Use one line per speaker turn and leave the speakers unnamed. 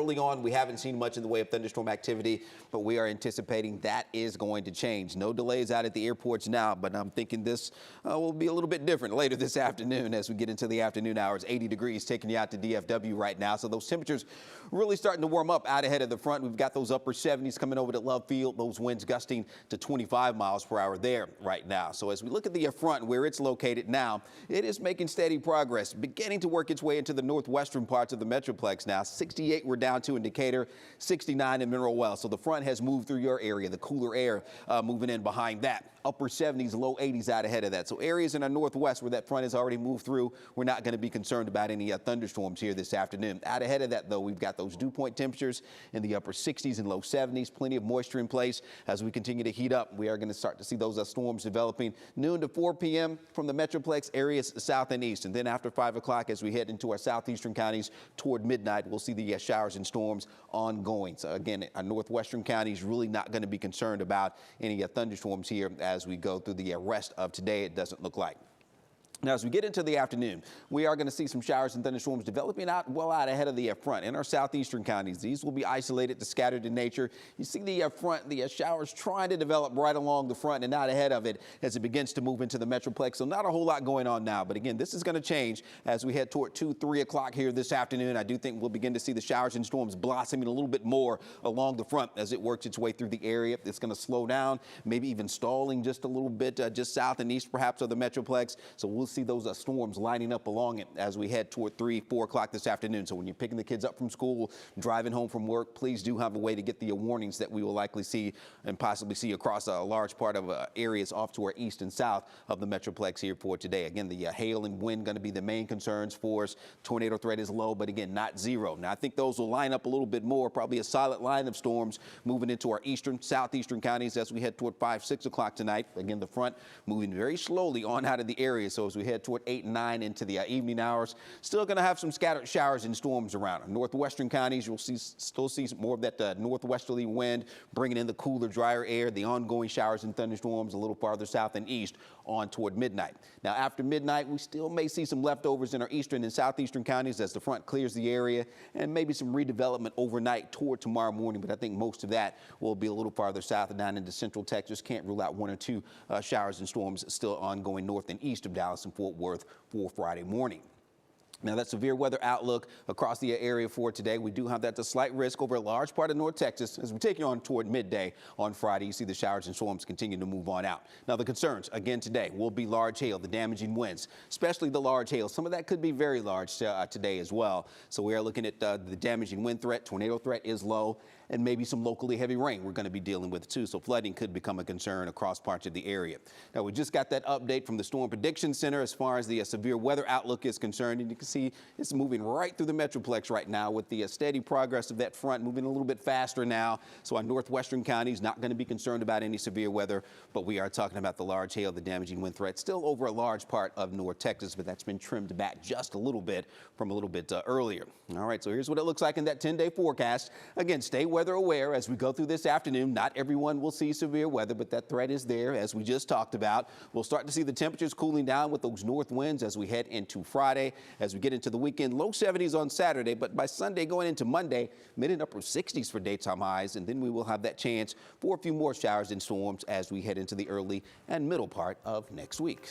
Early on, we haven't seen much in the way of thunderstorm activity, but we are anticipating that is going to change. No delays out at the airports now, but I'm thinking this will be a little bit different later this afternoon as we get into the afternoon hours. 80 degrees taking you out to DFW right now. So those temperatures really starting to warm up out ahead of the front. We've got those upper 70s coming over to Love Field. Those winds gusting to 25 miles per hour there right now. So as we look at the front where it's located now, it is making steady progress, beginning to work its way into the northwestern parts of the Metroplex now. 68 we're down to in Decatur, 69 in Mineral Wells. So the front has moved through your area, the cooler air moving in behind that. Upper 70s, low 80s out ahead of that. So areas in our northwest where that front has already moved through, we're not going to be concerned about any thunderstorms here this afternoon. Out ahead of that, though, we've got those dew point temperatures in the upper 60s and low 70s. Plenty of moisture in place as we continue to heat up. We are going to start to see those storms developing noon to 4 p.m. from the Metroplex areas south and east. And then after 5 o'clock, as we head into our southeastern counties toward midnight, we'll see the showers and storms ongoing. So again, our northwestern counties really not going to be concerned about any thunderstorms here as we go through the rest of today. It doesn't look like. Now, as we get into the afternoon, we are going to see some showers and thunderstorms developing out ahead of the front. In our southeastern counties, these will be isolated to scattered in nature. You see the front, the showers trying to develop right along the front and out ahead of it as it begins to move into the Metroplex. So not a whole lot going on now. But again, this is going to change as we head toward 2, 3 o'clock here this afternoon. I do think we'll begin to see the showers and storms blossoming a little bit more along the front as it works its way through the area. It's going to slow down, maybe even stalling just a little bit just south and east perhaps of the Metroplex. So we'll see those storms lining up along it as we head toward 3, 4 o'clock this afternoon. So when you're picking the kids up from school, driving home from work, please do have a way to get the warnings that we will likely see and possibly see across a large part of areas off to our east and south of the Metroplex here for today. Again, the hail and wind going to be the main concerns for us. Tornado threat is low, but again, not zero. Now, I think those will line up a little bit more, probably a solid line of storms moving into our eastern, southeastern counties as we head toward 5, 6 o'clock tonight. Again, the front moving very slowly on out of the area. So as we head toward 8 and 9 into the evening hours, still going to have some scattered showers and storms around. Northwestern counties, you'll still see more of that northwesterly wind bringing in the cooler, drier air, the ongoing showers and thunderstorms a little farther south and east on toward midnight. Now, after midnight, we still may see some leftovers in our eastern and southeastern counties as the front clears the area and maybe some redevelopment overnight toward tomorrow morning. But I think most of that will be a little farther south and down into central Texas. Can't rule out 1 or 2 showers and storms still ongoing north and east of Dallas and Fort Worth for Friday morning. Now, that severe weather outlook across the area for today, we do have that slight risk over a large part of North Texas as we take you on toward midday on Friday. You see the showers and storms continue to move on out. Now, the concerns again today will be large hail, the damaging winds, especially the large hail. Some of that could be very large today as well. So we are looking at the damaging wind threat. Tornado threat is low, and maybe some locally heavy rain we're going to be dealing with too. So flooding could become a concern across parts of the area. Now, we just got that update from the Storm Prediction Center as far as the severe weather outlook is concerned. And you can see it's moving right through the Metroplex right now with the steady progress of that front moving a little bit faster now. So our northwestern counties not going to be concerned about any severe weather, but we are talking about the large hail, the damaging wind threat still over a large part of North Texas, but that's been trimmed back just a little bit from a little bit earlier. All right, so here's what it looks like in that 10-day forecast. Again, stay weather aware as we go through this afternoon. Not everyone will see severe weather, but that threat is there as we just talked about. We'll start to see the temperatures cooling down with those north winds as we head into Friday. As we get into the weekend, low 70s on Saturday, but by Sunday going into Monday, mid and upper 60s for daytime highs, and then we will have that chance for a few more showers and storms as we head into the early and middle part of next week.